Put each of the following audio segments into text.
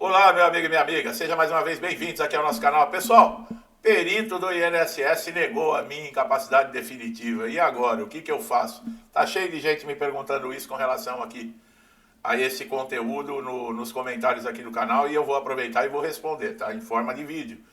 Olá, meu amigo e minha amiga, sejam mais uma vez bem-vindos aqui ao nosso canal. Pessoal, perito do INSS negou a minha incapacidade definitiva. E agora, o que eu faço? Tá cheio de gente me perguntando isso com relação aqui a esse conteúdo nos comentários aqui do canal e eu vou aproveitar e vou responder, tá? Em forma de vídeo.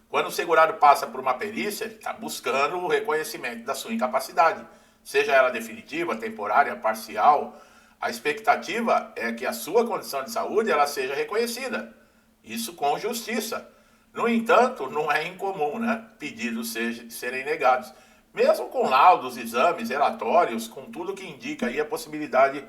Quando o segurado passa por uma perícia, ele está buscando o reconhecimento da sua incapacidade, seja ela definitiva, temporária, parcial. A expectativa é que a sua condição de saúde ela seja reconhecida, isso com justiça. No entanto, não é incomum, né, pedidos serem negados, mesmo com laudos, exames, relatórios, com tudo que indica aí a possibilidade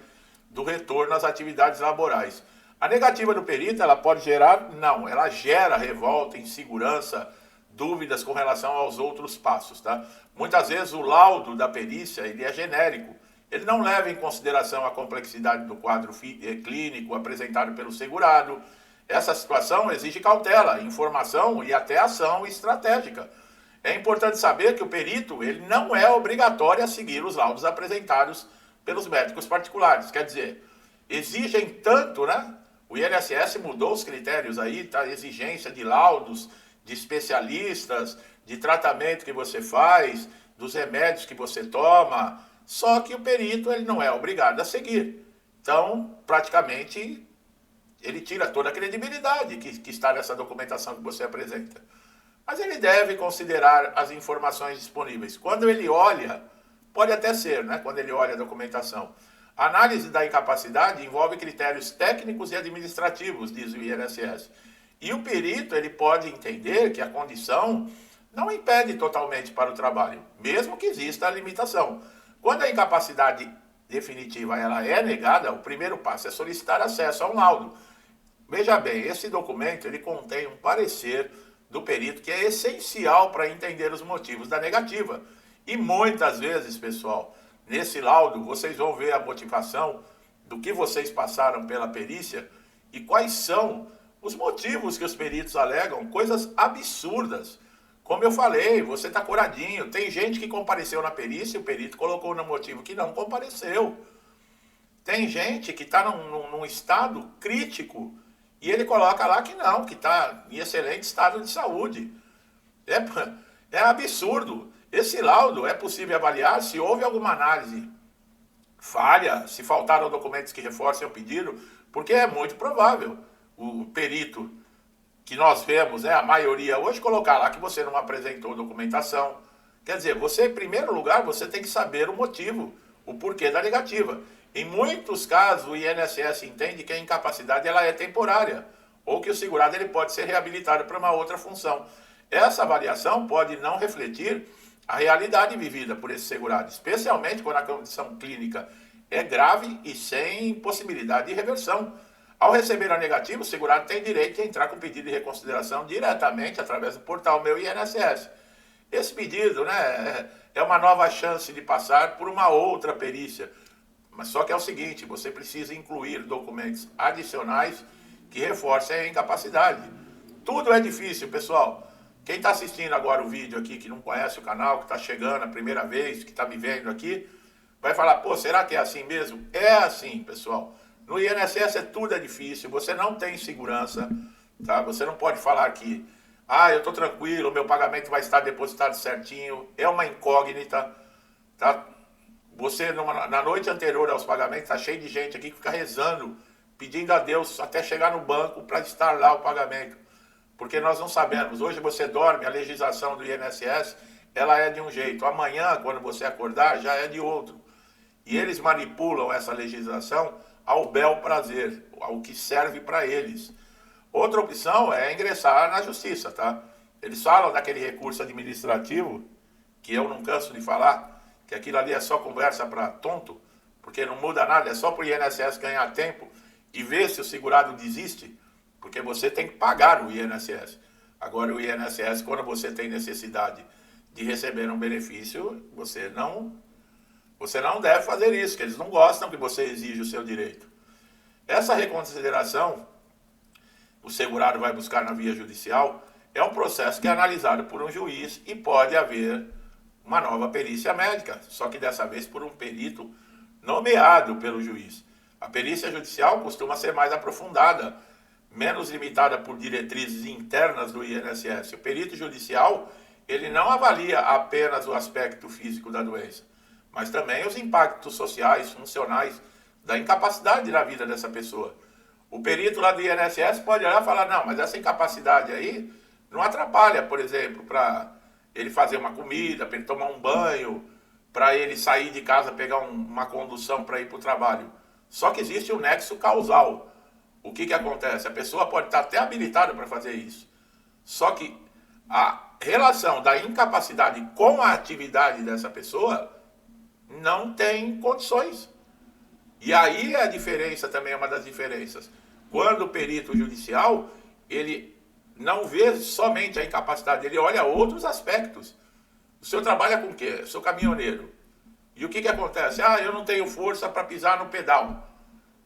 do retorno às atividades laborais. A negativa do perito, ela pode gerar? Não, ela gera revolta, insegurança, dúvidas com relação aos outros passos, tá? Muitas vezes o laudo da perícia, ele é genérico, ele não leva em consideração a complexidade do quadro clínico apresentado pelo segurado. Essa situação exige cautela, informação e até ação estratégica. É importante saber que o perito ele não é obrigatório a seguir os laudos apresentados pelos médicos particulares. Quer dizer, exigem tanto, né? O INSS mudou os critérios aí, tá? Exigência de laudos, de especialistas, de tratamento que você faz, dos remédios que você toma. Só que o perito ele não é obrigado a seguir. Então, praticamente, ele tira toda a credibilidade que está nessa documentação que você apresenta. Mas ele deve considerar as informações disponíveis. Quando ele olha, pode até ser, né? Quando ele olha a documentação. A análise da incapacidade envolve critérios técnicos e administrativos, diz o INSS. E o perito ele pode entender que a condição não impede totalmente para o trabalho, mesmo que exista a limitação. Quando a incapacidade definitiva ela é negada, o primeiro passo é solicitar acesso a um laudo. Veja bem, esse documento ele contém um parecer do perito que é essencial para entender os motivos da negativa. E muitas vezes, pessoal, nesse laudo vocês vão ver a motivação do que vocês passaram pela perícia e quais são os motivos que os peritos alegam, coisas absurdas. Como eu falei, você está curadinho. Tem gente que compareceu na perícia e o perito colocou no motivo que não compareceu. Tem gente que está num estado crítico e ele coloca lá que não, que está em excelente estado de saúde. É absurdo. Esse laudo é possível avaliar se houve alguma análise falha, se faltaram documentos que reforcem o pedido, porque é muito provável o perito que nós vemos, a maioria hoje, colocar lá que você não apresentou documentação. Quer dizer, você, em primeiro lugar, você tem que saber o motivo, o porquê da negativa. Em muitos casos, o INSS entende que a incapacidade ela é temporária, ou que o segurado ele pode ser reabilitado para uma outra função. Essa avaliação pode não refletir a realidade vivida por esse segurado, especialmente quando a condição clínica é grave e sem possibilidade de reversão. Ao receber a negativa, o segurado tem direito de entrar com pedido de reconsideração diretamente através do portal Meu INSS. Esse pedido, né, é uma nova chance de passar por uma outra perícia. Mas só que é o seguinte, você precisa incluir documentos adicionais que reforcem a incapacidade. Tudo é difícil, pessoal. Quem está assistindo agora o vídeo aqui, que não conhece o canal, que está chegando a primeira vez, que está me vendo aqui, vai falar, pô, será que é assim mesmo? É assim, pessoal. No INSS tudo é difícil, você não tem segurança, tá? Você não pode falar que, eu estou tranquilo, meu pagamento vai estar depositado certinho, é uma incógnita, tá? Você, na noite anterior aos pagamentos, está cheio de gente aqui que fica rezando, pedindo a Deus até chegar no banco para estar lá o pagamento. Porque nós não sabemos, hoje você dorme, a legislação do INSS, ela é de um jeito, amanhã, quando você acordar, já é de outro. E eles manipulam essa legislação ao bel prazer, ao que serve para eles. Outra opção é ingressar na justiça, tá? Eles falam daquele recurso administrativo, que eu não canso de falar, que aquilo ali é só conversa para tonto, porque não muda nada, é só para o INSS ganhar tempo e ver se o segurado desiste, porque você tem que pagar o INSS. Agora o INSS, quando você tem necessidade de receber um benefício, você não deve fazer isso, que eles não gostam que você exija o seu direito. Essa reconsideração, o segurado vai buscar na via judicial, é um processo que é analisado por um juiz e pode haver uma nova perícia médica, só que dessa vez por um perito nomeado pelo juiz. A perícia judicial costuma ser mais aprofundada, menos limitada por diretrizes internas do INSS. O perito judicial, ele não avalia apenas o aspecto físico da doença, mas também os impactos sociais, funcionais, da incapacidade na vida dessa pessoa. O perito lá do INSS pode olhar e falar, não, mas essa incapacidade aí não atrapalha, por exemplo, para ele fazer uma comida, para ele tomar um banho, para ele sair de casa, pegar uma condução para ir para o trabalho. Só que existe um nexo causal. O que acontece? A pessoa pode estar até habilitada para fazer isso. Só que a relação da incapacidade com a atividade dessa pessoa não tem condições. E aí a diferença também é uma das diferenças. Quando o perito judicial, ele não vê somente a incapacidade, ele olha outros aspectos. O senhor trabalha com o quê? Eu sou caminhoneiro. E o que acontece? Ah, eu não tenho força para pisar no pedal.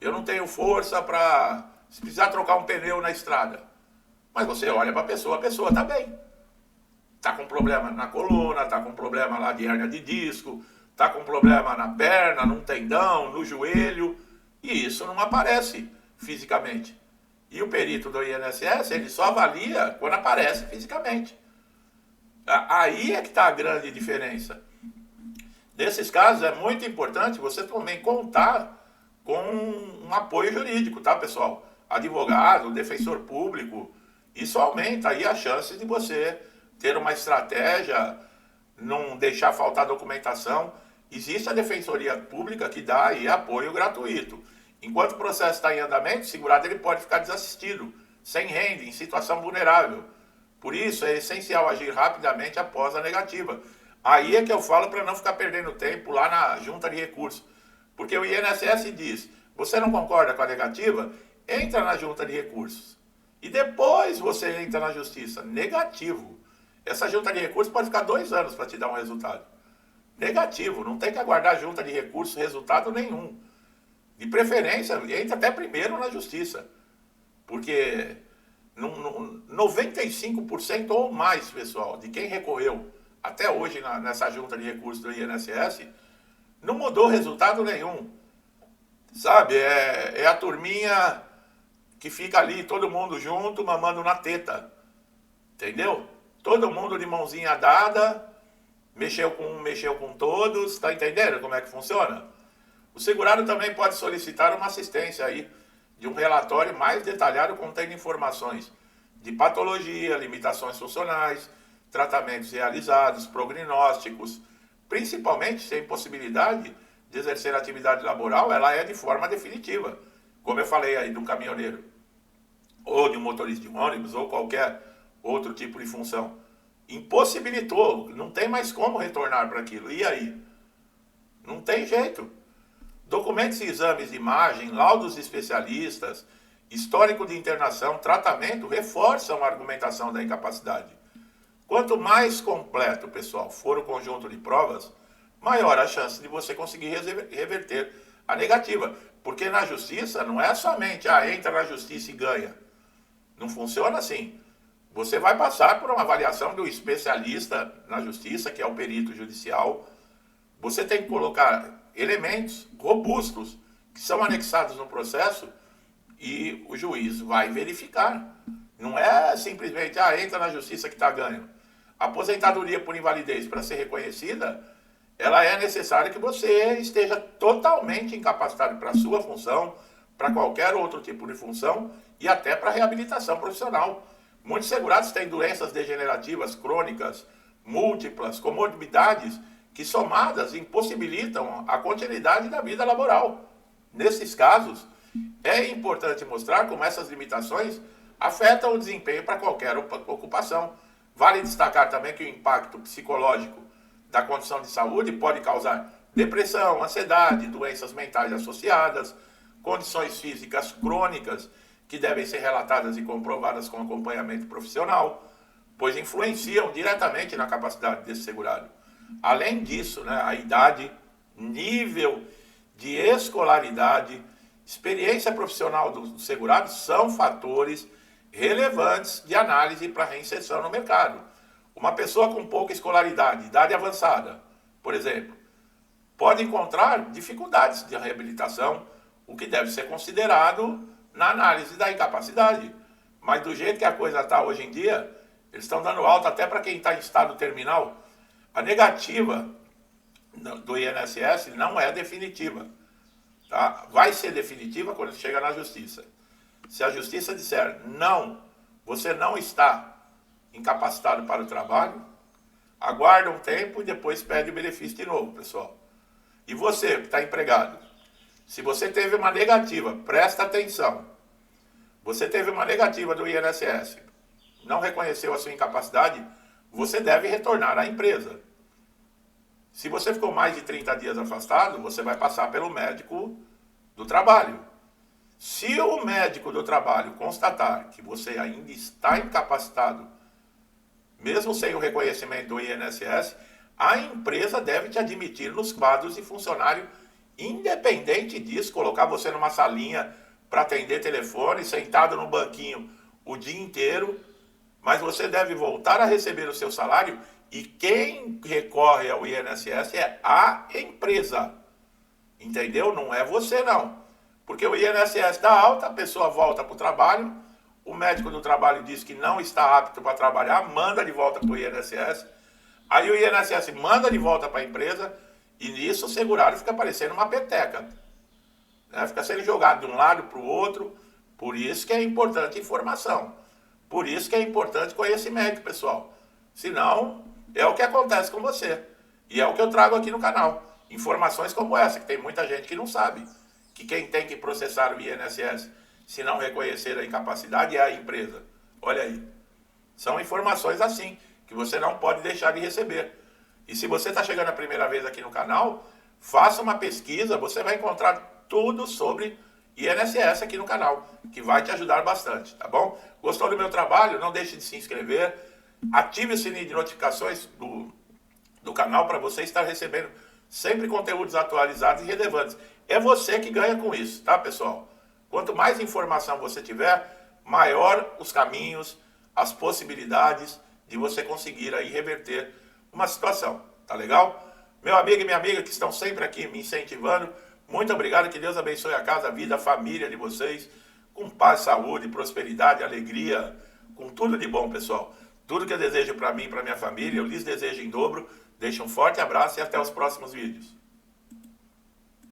Eu não tenho força para, se precisar trocar um pneu na estrada. Mas você olha para a pessoa está bem. Está com problema na coluna, está com problema lá de hérnia de disco, está com problema na perna, num tendão, no joelho, e isso não aparece fisicamente. E o perito do INSS, ele só avalia quando aparece fisicamente. Aí é que está a grande diferença. Nesses casos é muito importante você também contar com um apoio jurídico, tá, pessoal? Advogado, defensor público, isso aumenta aí a chance de você ter uma estratégia, não deixar faltar documentação. Existe a Defensoria Pública que dá aí apoio gratuito. Enquanto o processo está em andamento, o segurado ele pode ficar desassistido, sem renda, em situação vulnerável. Por isso, é essencial agir rapidamente após a negativa. Aí é que eu falo para não ficar perdendo tempo lá na junta de recursos. Porque o INSS diz, você não concorda com a negativa? Entra na junta de recursos. E depois você entra na justiça. Negativo. Essa junta de recursos pode ficar 2 anos para te dar um resultado. Negativo, não tem que aguardar junta de recursos resultado nenhum. De preferência, entra até primeiro na justiça. Porque 95% ou mais, pessoal, de quem recorreu até hoje nessa junta de recursos do INSS, não mudou resultado nenhum. Sabe, é a turminha que fica ali, todo mundo junto, mamando na teta. Entendeu? Todo mundo de mãozinha dada, mexeu com um, mexeu com todos, tá entendendo como é que funciona? O segurado também pode solicitar uma assistência aí, de um relatório mais detalhado contendo informações de patologia, limitações funcionais, tratamentos realizados, prognósticos, principalmente se a impossibilidade de exercer atividade laboral, ela é de forma definitiva, como eu falei aí do caminhoneiro, ou de um motorista de um ônibus, ou qualquer outro tipo de função. Impossibilitou, não tem mais como retornar para aquilo. E aí? Não tem jeito. Documentos e exames de imagem, laudos de especialistas, histórico de internação, tratamento, reforçam a argumentação da incapacidade. Quanto mais completo, pessoal, for o conjunto de provas, maior a chance de você conseguir reverter a negativa. Porque na justiça não é somente, entra na justiça e ganha. Não funciona assim. Você vai passar por uma avaliação do especialista na justiça, que é o perito judicial. Você tem que colocar elementos robustos que são anexados no processo e o juiz vai verificar. Não é simplesmente, entra na justiça que está ganho. A aposentadoria por invalidez, para ser reconhecida, ela é necessária que você esteja totalmente incapacitado para a sua função, para qualquer outro tipo de função e até para reabilitação profissional. Muitos segurados têm doenças degenerativas crônicas, múltiplas, comorbidades, que somadas impossibilitam a continuidade da vida laboral. Nesses casos, é importante mostrar como essas limitações afetam o desempenho para qualquer ocupação. Vale destacar também que o impacto psicológico da condição de saúde pode causar depressão, ansiedade, doenças mentais associadas, condições físicas crônicas que devem ser relatadas e comprovadas com acompanhamento profissional, pois influenciam diretamente na capacidade desse segurado. Além disso, a idade, nível de escolaridade, experiência profissional do segurado são fatores relevantes de análise para reinserção no mercado. Uma pessoa com pouca escolaridade, idade avançada, por exemplo, pode encontrar dificuldades de reabilitação, o que deve ser considerado na análise da incapacidade. Mas do jeito que a coisa está hoje em dia, eles estão dando alta até para quem está em estado terminal. A negativa do INSS não é definitiva. Tá? Vai ser definitiva quando chega na justiça. Se a justiça disser não, você não está incapacitado para o trabalho, aguarda um tempo e depois pede o benefício de novo, pessoal. E você que está empregado, se você teve uma negativa, presta atenção. Você teve uma negativa do INSS, não reconheceu a sua incapacidade, você deve retornar à empresa. Se você ficou mais de 30 dias afastado, você vai passar pelo médico do trabalho. Se o médico do trabalho constatar que você ainda está incapacitado, mesmo sem o reconhecimento do INSS, a empresa deve te admitir nos quadros de funcionário, independente disso, colocar você numa salinha para atender telefone, sentado no banquinho o dia inteiro, mas você deve voltar a receber o seu salário e quem recorre ao INSS é a empresa. Entendeu? Não é você não. Porque o INSS dá alta, a pessoa volta para o trabalho, o médico do trabalho diz que não está apto para trabalhar, manda de volta para o INSS, aí o INSS manda de volta para a empresa e nisso o segurado fica parecendo uma peteca. Né? Fica sendo jogado de um lado para o outro, por isso que é importante informação. Por isso que é importante conhecimento, pessoal. Senão, é o que acontece com você. E é o que eu trago aqui no canal. Informações como essa, que tem muita gente que não sabe. Que quem tem que processar o INSS, se não reconhecer a incapacidade, é a empresa. Olha aí. São informações assim, que você não pode deixar de receber. E se você está chegando a primeira vez aqui no canal, faça uma pesquisa, você vai encontrar tudo sobre INSS aqui no canal, que vai te ajudar bastante, tá bom? Gostou do meu trabalho? Não deixe de se inscrever, ative o sininho de notificações do canal para você estar recebendo sempre conteúdos atualizados e relevantes. É você que ganha com isso, tá, pessoal? Quanto mais informação você tiver, maior os caminhos, as possibilidades de você conseguir aí reverter uma situação, tá legal? Meu amigo e minha amiga que estão sempre aqui me incentivando, muito obrigado, que Deus abençoe a casa, a vida, a família de vocês, com paz, saúde, prosperidade, alegria, com tudo de bom, pessoal. Tudo que eu desejo para mim e para minha família, eu lhes desejo em dobro. Deixo um forte abraço e até os próximos vídeos.